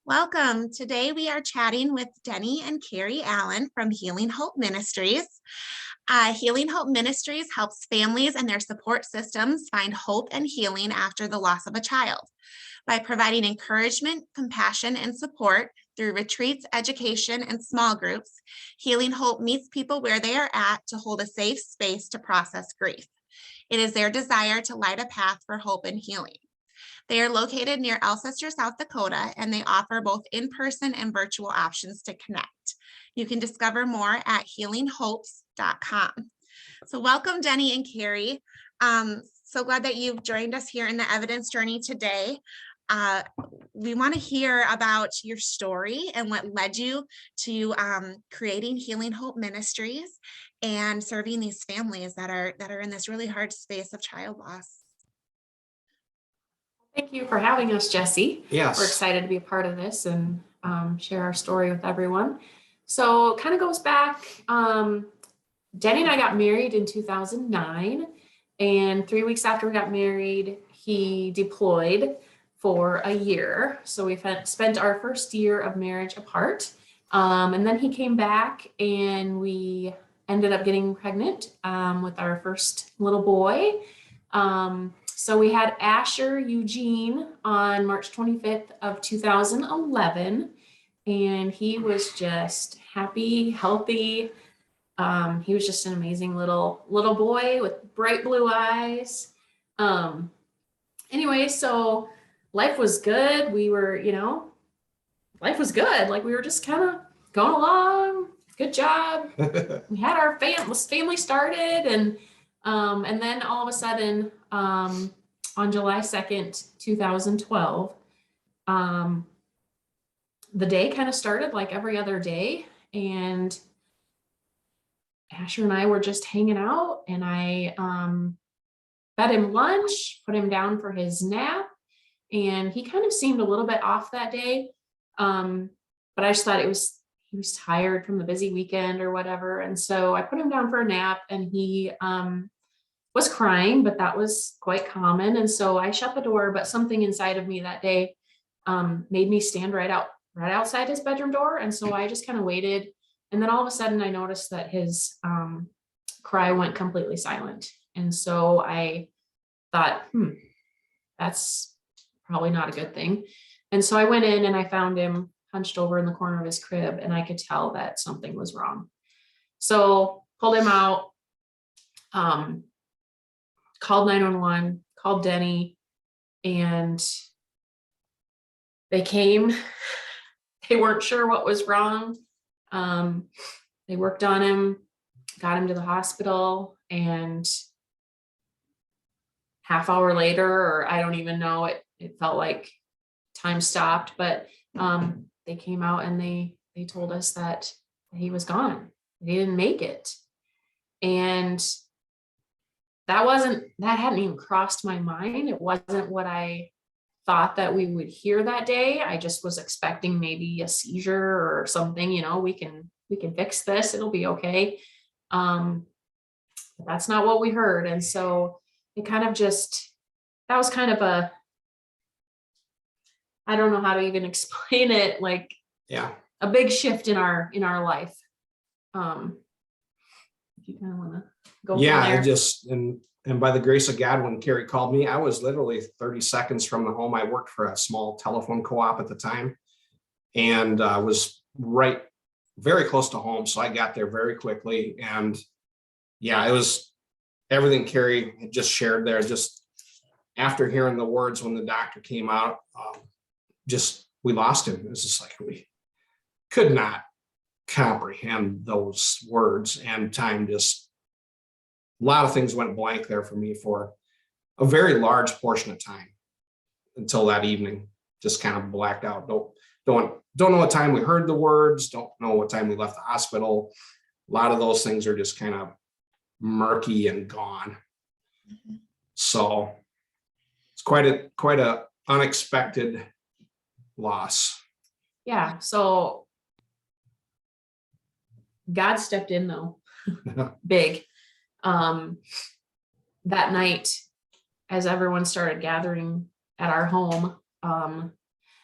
Welcome. Today we are chatting with Denny and Karri Allen from Healing Hope Ministries. Healing Hope Ministries helps families and their support systems find hope and healing after the loss of a child. By providing encouragement, compassion, and support through retreats, education, and small groups, Healing Hope meets people where they are at to hold a safe space to process grief. It is their desire to light a path for hope and healing. They are located near Alcester, South Dakota, and they offer both in-person and virtual options to connect. You can discover more at healinghopes.com. So welcome, Denny and Karri. So glad that you've joined us here in the evidence journey today. We want to hear about your story and what led you to creating Healing Hope Ministries and serving these families that are in this really hard space of child loss. Thank you for having us, Jessy. Yes. We're excited to be a part of this and share our story with everyone. So it kind of goes back, Denny and I got married in 2009, and 3 weeks after we got married, he deployed for a year. So we spent our first year of marriage apart. And then he came back and we ended up getting pregnant with our first little boy. So we had Asher Eugene on March 25th of 2011, and he was just happy, healthy. He was just an amazing little boy with bright blue eyes. Anyway, so life was good. We were, life was good. Like we were just kind of going along. Good job. We had our family started, and then all of a sudden, on July 2nd, 2012, the day kind of started like every other day, and Asher and I were just hanging out, and I fed him lunch, put him down for his nap, and he kind of seemed a little bit off that day. But I just thought he was tired from the busy weekend or whatever. And so I put him down for a nap, and he was crying, but that was quite common. And so I shut the door, but something inside of me that day made me stand right outside his bedroom door. And so I just kind of waited. And then all of a sudden I noticed that his cry went completely silent. And so I thought, that's probably not a good thing. And so I went in and I found him hunched over in the corner of his crib, and I could tell that something was wrong. So pulled him out, called 911, called Denny, and they came. They weren't sure what was wrong. They worked on him, got him to the hospital, and half hour later, or I don't even know, it felt like time stopped, but they came out and they told us that he was gone. He didn't make it. And that hadn't even crossed my mind. It wasn't what I thought that we would hear that day. I just was expecting maybe a seizure or something, we can fix this. It'll be okay. But that's not what we heard. And so it kind of that was kind of I don't know how to even explain it. Like, Yeah. A big shift in our life. If you kind of want to go. Yeah, from there. I just, and by the grace of God, when Karri called me, I was literally 30 seconds from the home. I worked for a small telephone co-op at the time, and was very close to home. So I got there very quickly. And yeah, it was everything Karri had just shared there. Just after hearing the words when the doctor came out, we lost him. It was just like we could not comprehend those words, and time just, a lot of things went blank there for me for a very large portion of time until that evening. Just kind of blacked out. Don't know what time we heard the words. Don't know what time we left the hospital. A lot of those things are just kind of murky and gone. Mm-hmm. So it's quite a unexpected loss. Yeah. So God stepped in though, big. That night, as everyone started gathering at our home,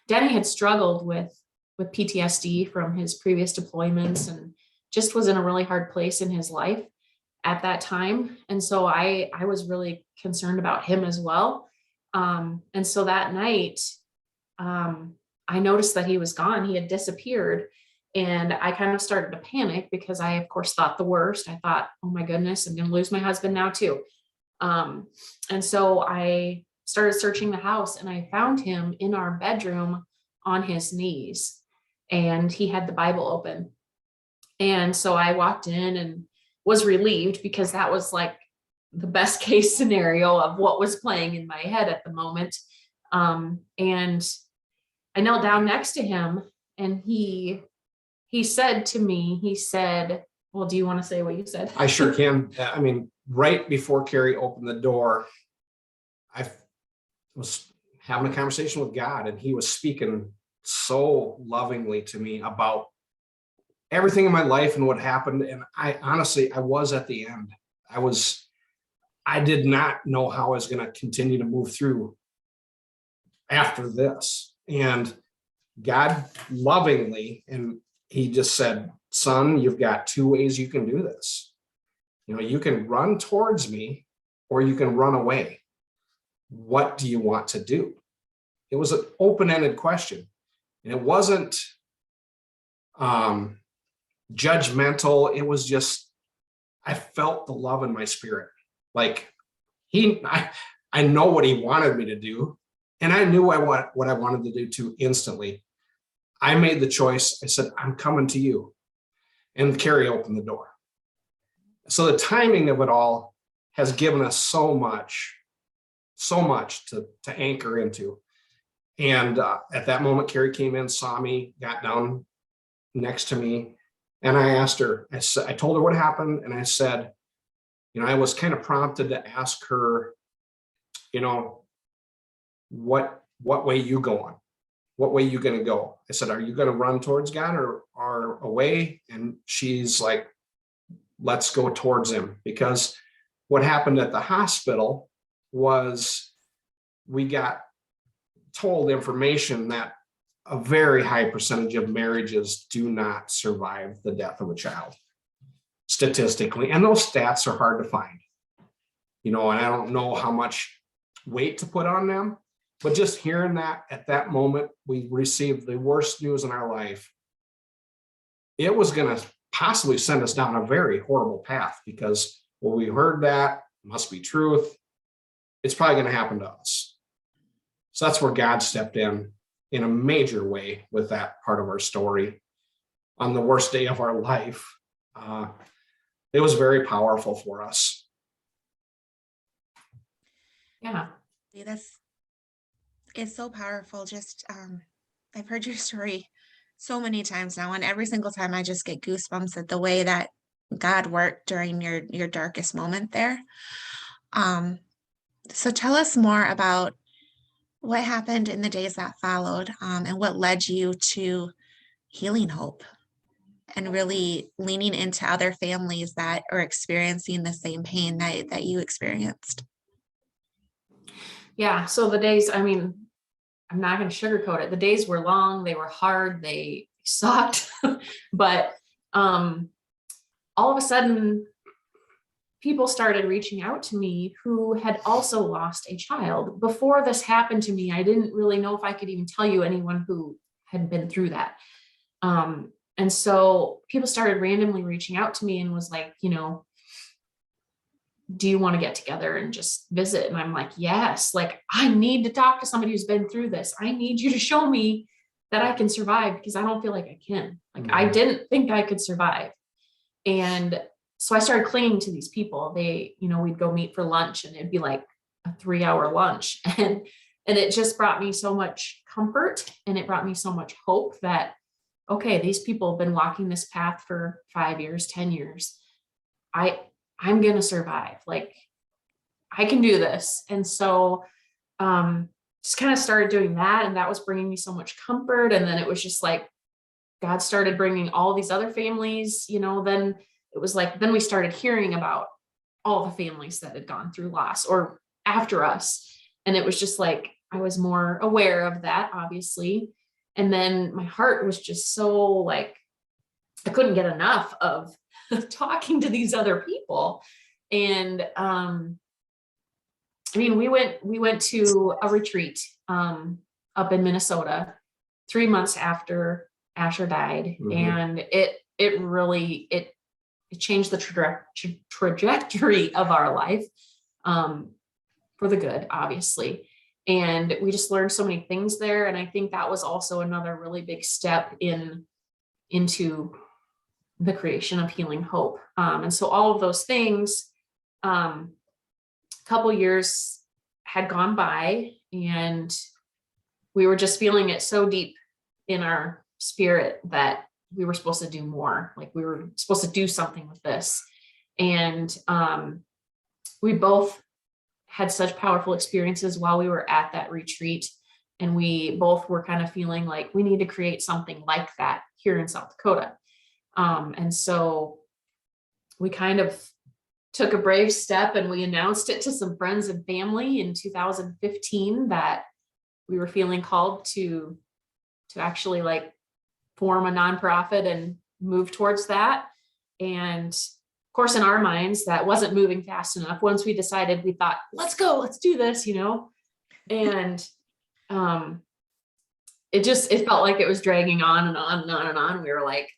Denny had struggled with PTSD from his previous deployments and just was in a really hard place in his life at that time. And so I was really concerned about him as well. And so that night, I noticed that he was gone. He had disappeared. And I kind of started to panic because I, of course, thought the worst. I thought, oh my goodness, I'm going to lose my husband now too. And so I started searching the house and I found him in our bedroom on his knees, and he had the Bible open. And so I walked in and was relieved because that was like the best case scenario of what was playing in my head at the moment. And I knelt down next to him, and he said to me, he said, well, do you want to say what you said? I sure can. I mean, right before Karri opened the door, I was having a conversation with God, and he was speaking so lovingly to me about everything in my life and what happened. And I honestly, I was at the end. I did not know how I was going to continue to move through after this. And God lovingly, and he just said, son, you've got two ways you can do this. You know, you can run towards me or you can run away. What do you want to do? It was an open-ended question. And it wasn't judgmental. It was just, I felt the love in my spirit. Like I know what he wanted me to do. And I knew what I wanted to do too instantly. I made the choice. I said, I'm coming to you. And Karri opened the door. So the timing of it all has given us so much to anchor into. And at that moment, Karri came in, saw me, got down next to me. And I asked her, I told her what happened. And I said, you know, I was kind of prompted to ask her, you know, what way you going? What way you going to go? I said, are you going to run towards God or away? And she's like, let's go towards him. Because what happened at the hospital was we got told information that a very high percentage of marriages do not survive the death of a child, statistically. And those stats are hard to find, you know, and I don't know how much weight to put on them. But just hearing that at that moment, we received the worst news in our life. It was going to possibly send us down a very horrible path because when we heard that, must be truth. It's probably going to happen to us. So that's where God stepped in a major way with that part of our story. On the worst day of our life, it was very powerful for us. Yeah. It's so powerful. Just I've heard your story so many times now, and every single time I just get goosebumps at the way that God worked during your darkest moment there. So tell us more about what happened in the days that followed, and what led you to Healing Hope and really leaning into other families that are experiencing the same pain that you experienced. Yeah. So the days, I mean, I'm not going to sugarcoat it. The days were long, they were hard, they sucked, but all of a sudden people started reaching out to me who had also lost a child. Before this happened to me, I didn't really know if I could even tell you anyone who had been through that. And so people started randomly reaching out to me and was like, you know, do you want to get together and just visit? And I'm like, yes, like I need to talk to somebody who's been through this. I need you to show me that I can survive because I don't feel like I can. Like I didn't think I could survive. And so I started clinging to these people. They, you know, we'd go meet for lunch and it'd be like a 3-hour lunch. And it just brought me so much comfort, and it brought me so much hope that, okay, these people have been walking this path for 5 years, 10 years. I'm going to survive. Like I can do this. And so, just kind of started doing that. And that was bringing me so much comfort. And then it was just like, God started bringing all these other families, you know, then it was like, then we started hearing about all the families that had gone through loss or after us. And it was just like, I was more aware of that, obviously. And then my heart was just so like, I couldn't get enough of talking to these other people. And I mean, we went to a retreat up in Minnesota 3 months after Asher died. Mhm. And it really changed the trajectory of our life for the good, obviously. And we just learned so many things there. And I think that was also another really big step into the creation of Healing Hope. And so all of those things, a couple years had gone by, and we were just feeling it so deep in our spirit that we were supposed to do more. Like we were supposed to do something with this. And we both had such powerful experiences while we were at that retreat. And we both were kind of feeling like we need to create something like that here in South Dakota. And so we kind of took a brave step, and we announced it to some friends and family in 2015 that we were feeling called to actually like form a nonprofit and move towards that. And of course, in our minds, that wasn't moving fast enough. Once we decided, we thought, let's go, let's do this, and it felt like it was dragging on and on and on and on. We were like,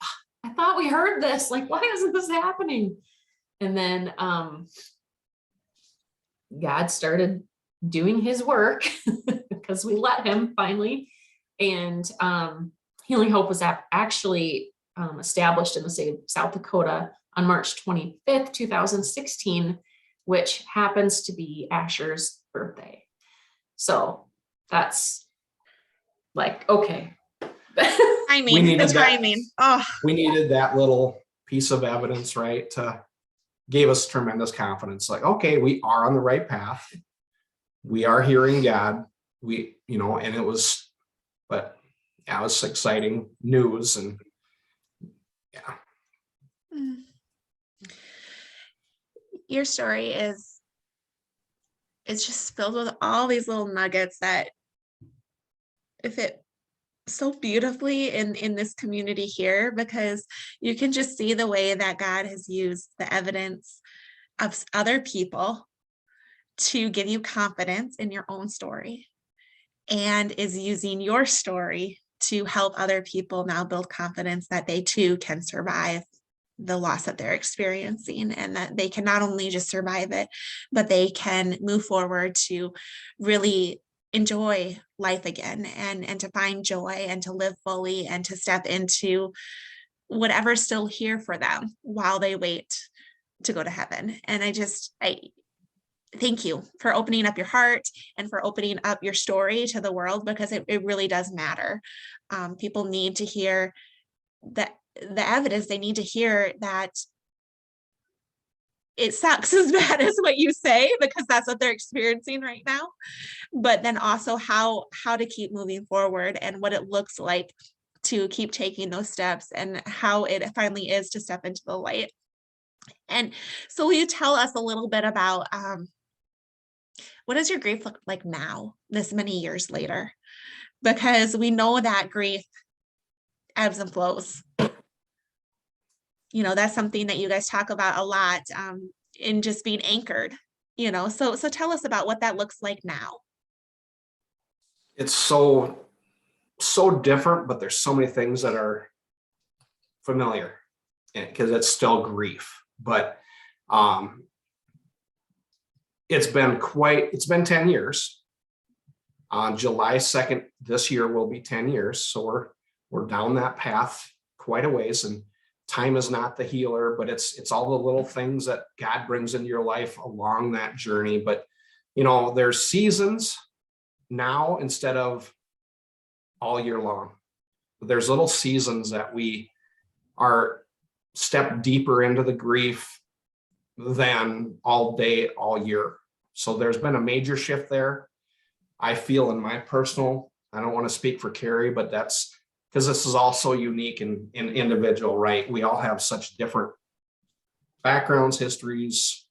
I thought we heard this, like, why isn't this happening? And then God started doing his work because we let him finally. And Healing Hope was actually established in the state of South Dakota on March 25th, 2016, which happens to be Asher's birthday. So that's like, okay. Timing, the timing. Oh, We needed that little piece of evidence, right? Gave us tremendous confidence. Like, okay, we are on the right path. We are hearing God. And it was exciting news. And yeah. Your story is just filled with all these little nuggets that fit so beautifully in this community here, because you can just see the way that God has used the evidence of other people to give you confidence in your own story, and is using your story to help other people now build confidence that they too can survive the loss that they're experiencing, and that they can not only just survive it, but they can move forward to really enjoy life again, and to find joy, and to live fully, and to step into whatever's still here for them while they wait to go to heaven. And I thank you for opening up your heart and for opening up your story to the world, because it really does matter. People need to hear that the evidence. They need to hear that it sucks as bad as what you say, because that's what they're experiencing right now. But then also how to keep moving forward, and what it looks like to keep taking those steps, and how it finally is to step into the light. And so will you tell us a little bit about what does your grief look like now, this many years later? Because we know that grief ebbs and flows. That's something that you guys talk about a lot, in just being anchored, so tell us about what that looks like now. It's so different, but there's so many things that are familiar, because it's still grief. But it's been 10 years. On July 2nd this year will be 10 years. So we're down that path quite a ways, and time is not the healer, but it's all the little things that God brings into your life along that journey. But there's seasons now instead of all year long. There's little seasons that we are step deeper into the grief than all day, all year. So there's been a major shift there. I feel in my personal, I don't want to speak for Karri, but that's because this is all so unique and individual, right? We all have such different backgrounds, histories,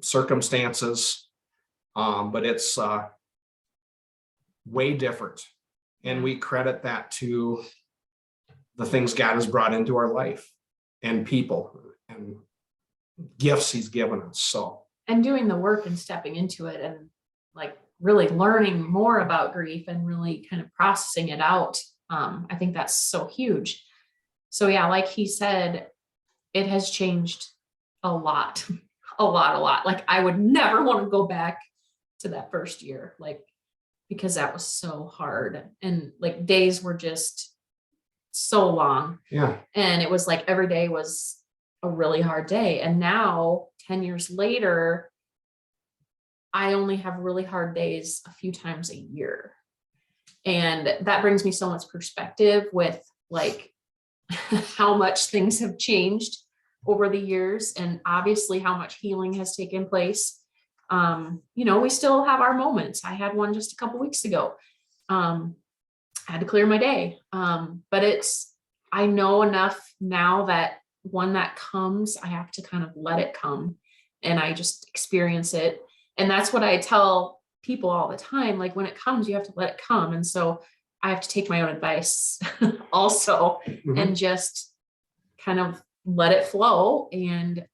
circumstances. But it's way different. And we credit that to the things God has brought into our life and people and gifts he's given us. So, and doing the work and stepping into it and like really learning more about grief and really kind of processing it out. I think that's so huge. So yeah, like he said, it has changed a lot, a lot. Like I would never want to go back to that first year, like, because that was so hard. And like days were just so long. yeah. And it was like every day was a really hard day. And now 10 years later, I only have really hard days a few times a year. And that brings me so much perspective with like how much things have changed over the years, and obviously how much healing has taken place. We still have our moments. I had one just a couple weeks ago. I had to clear my day. But I know enough now that when that comes, I have to kind of let it come and I just experience it. And that's what I tell people all the time. Like when it comes, you have to let it come. And so I have to take my own advice also and just kind of let it flow. And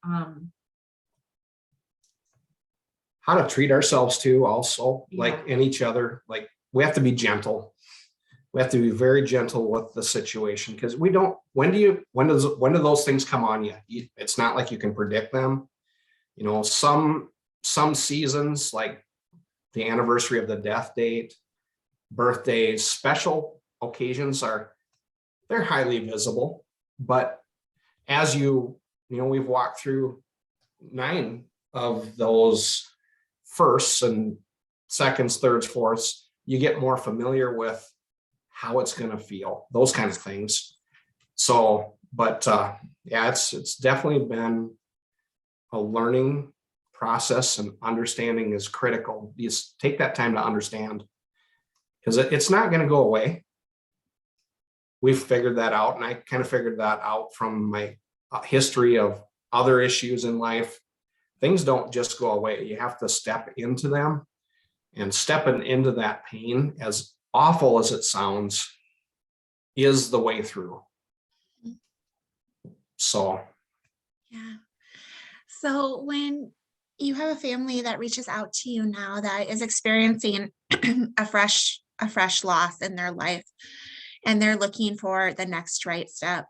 how to treat ourselves too, also, like in each other. Like we have to be gentle. We have to be very gentle with the situation, because we don't, when do those things come on you? It's not like you can predict them. Some seasons, like the anniversary of the death date, birthdays, special occasions they're highly visible. But as we've walked through 9 of those firsts and seconds, thirds, fourths, you get more familiar with how it's going to feel, those kinds of things. So, but it's definitely been a learning process, and understanding is critical. You just take that time to understand, because it's not going to go away. We've figured that out, and I kind of figured that out from my history of other issues in life. Things don't just go away. You have to step into them, and stepping into that pain, as awful as it sounds, is the way through. So, yeah. So when you have a family that reaches out to you now that is experiencing a fresh loss in their life, and they're looking for the next right step,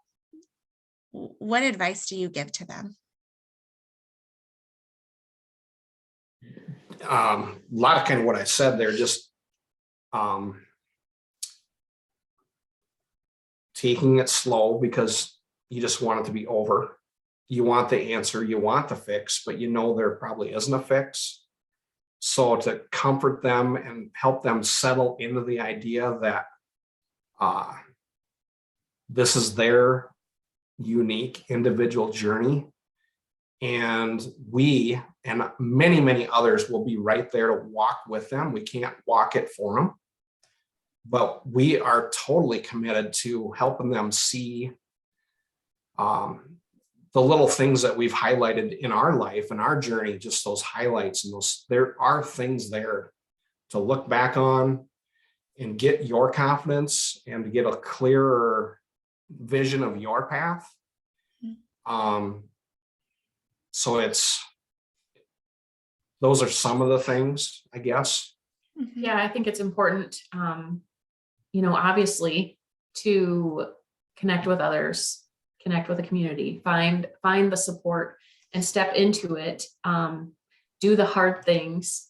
what advice do you give to them? A lot of kind of what I said there, just taking it slow, because you just want it to be over. You want the answer, you want the fix, but there probably isn't a fix. So to comfort them and help them settle into the idea that this is their unique individual journey, and we and many, many others will be right there to walk with them. We can't walk it for them, but we are totally committed to helping them see the little things that we've highlighted in our life and our journey, just those highlights, and there are things there to look back on and get your confidence and to get a clearer vision of your path. So those are some of the things, I guess. Yeah, I think it's important, obviously, to connect with others, connect with the community, find the support and step into it. Do the hard things,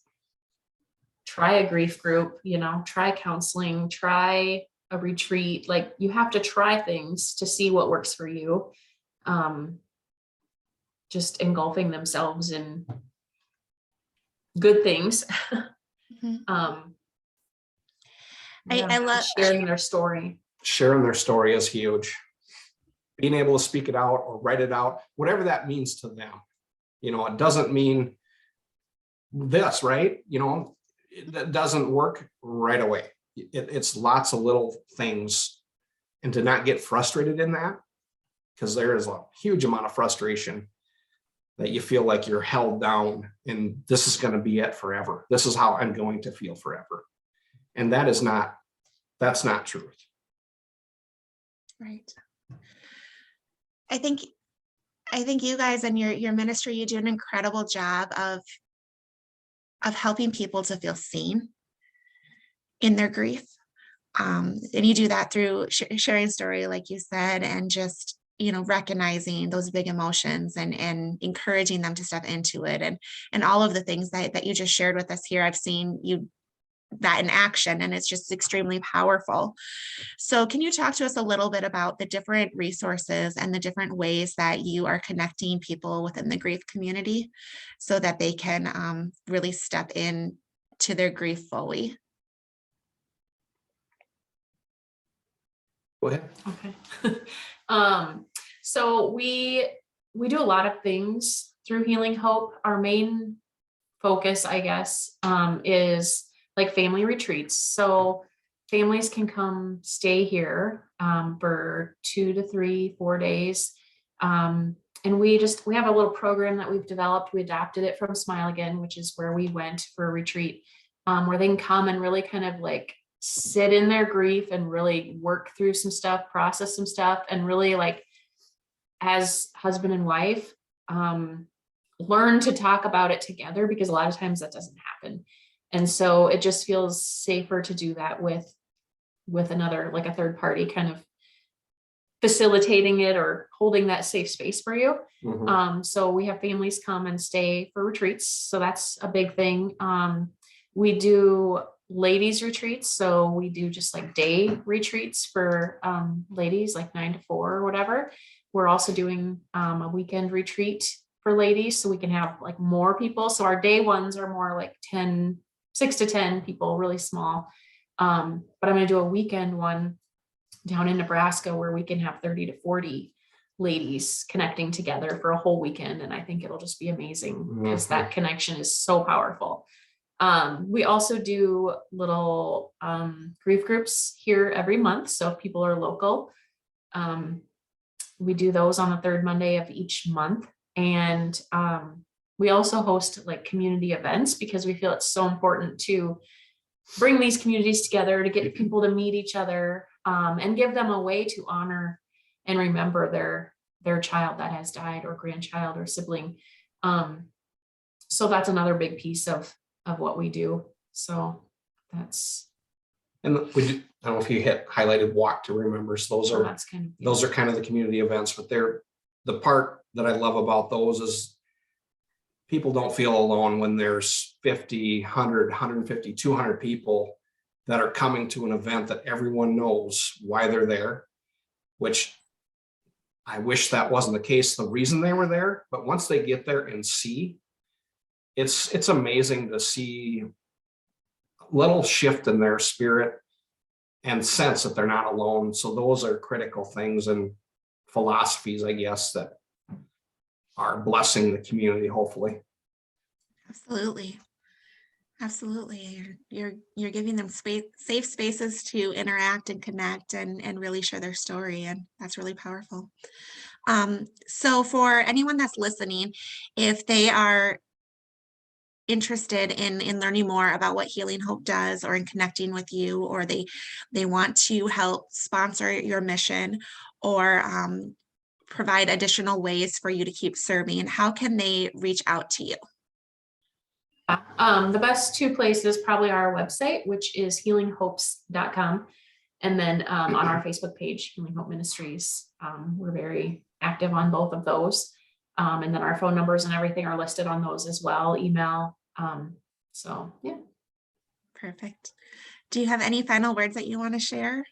try a grief group, try counseling, try a retreat. Like you have to try things to see what works for you. Just engulfing themselves in good things. I love sharing their story. Sharing their story is huge. Being able to speak it out or write it out, whatever that means to them. It doesn't mean this, right? It doesn't work right away. It's lots of little things, and to not get frustrated in that, because there is a huge amount of frustration that you feel like you're held down and this is going to be it forever. This is how I'm going to feel forever. And that's not truth. Right. I think you guys and your ministry, you do an incredible job of helping people to feel seen in their grief. And you do that through sharing story, like you said, and just, recognizing those big emotions and encouraging them to step into it. And all of the things that you just shared with us here, I've seen you that in action, and it's just extremely powerful. So can you talk to us a little bit about the different resources and the different ways that you are connecting people within the grief community so that they can really step in to their grief fully? Go ahead. Okay. So we do a lot of things through Healing Hope. Our main focus, I guess, is like family retreats. So families can come stay here for 2 to 3, 4 days. And we have a little program that we've developed. We adopted it from Smile Again, which is where we went for a retreat, where they can come and really kind of like sit in their grief and really work through some stuff, process some stuff, and really like as husband and wife, learn to talk about it together, because a lot of times that doesn't happen. And so it just feels safer to do that with another, like a third party kind of facilitating it or holding that safe space for you. Mm-hmm. So we have families come and stay for retreats. So that's a big thing. We do ladies retreats. So we do just like day retreats for ladies, like 9 to 4 or whatever. We're also doing a weekend retreat for ladies, so we can have like more people. So our day ones are more like 6 to 10 people, really small. But I'm going to do a weekend one down in Nebraska where we can have 30 to 40 ladies connecting together for a whole weekend. And I think it'll just be amazing because that connection is so powerful. We also do little grief groups here every month. So if people are local, we do those on the third Monday of each month. And we also host like community events because we feel it's so important to bring these communities together, to get people to meet each other, and give them a way to honor and remember their child that has died, or grandchild or sibling. So that's another big piece of what we do. So that's. And I don't know if you highlighted Walk to Remember. So those are kind of the community events, but the part that I love about those is people don't feel alone when there's 50, 100, 150, 200 people that are coming to an event that everyone knows why they're there, which I wish that wasn't the case, the reason they were there. But once they get there and see, it's amazing to see a little shift in their spirit and sense that they're not alone. So those are critical things and philosophies, I guess, that are blessing the community, hopefully. Absolutely. You're giving them safe spaces to interact and connect and really share their story. And that's really powerful. So for anyone that's listening, if they are interested in learning more about what Healing Hope does, or in connecting with you, or they want to help sponsor your mission, or provide additional ways for you to keep serving, how can they reach out to you? The best 2 places probably are our website, which is healinghopes.com. And then on our Facebook page, Healing Hope Ministries, we're very active on both of those. And then our phone numbers and everything are listed on those as well, email. So yeah. Perfect. Do you have any final words that you want to share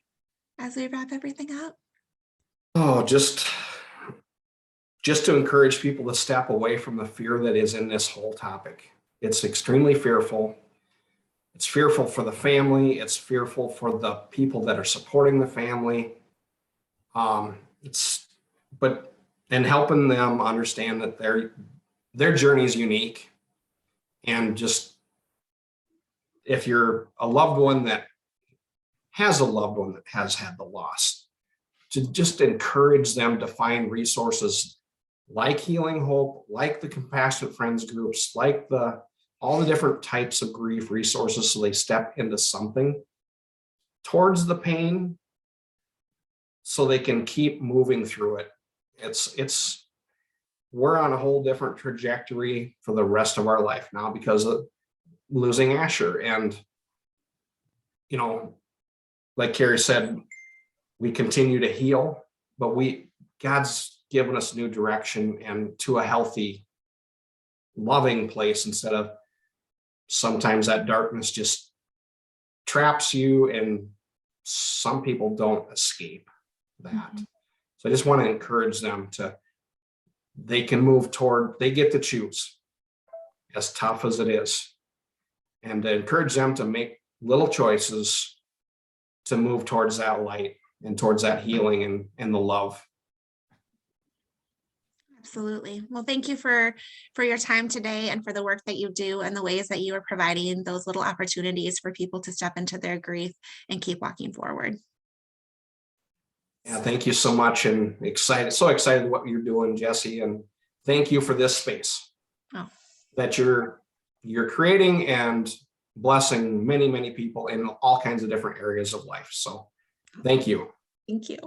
as we wrap everything up? Oh, just to encourage people to step away from the fear that is in this whole topic. It's extremely fearful. It's fearful for the family. It's fearful for the people that are supporting the family. And helping them understand that their journey is unique. And just, if you're a loved one that has a loved one that has had the loss, to just encourage them to find resources like Healing Hope, like the Compassionate Friends groups, like all the different types of grief resources, so they step into something towards the pain so they can keep moving through it. We're on a whole different trajectory for the rest of our life now because of losing Asher. And, like Karri said, we continue to heal, but God's given us new direction and to a healthy, loving place instead of sometimes that darkness just traps you and some people don't escape that. So I just want to encourage them they can move toward, they get to choose, as tough as it is, and to encourage them to make little choices to move towards that light and towards that healing and the love. Absolutely. Well, thank you for your time today and for the work that you do and the ways that you are providing those little opportunities for people to step into their grief and keep walking forward. Yeah, thank you so much, and so excited what you're doing, Jessy, and thank you for this space that you're creating and blessing many, many people in all kinds of different areas of life. So thank you. Thank you.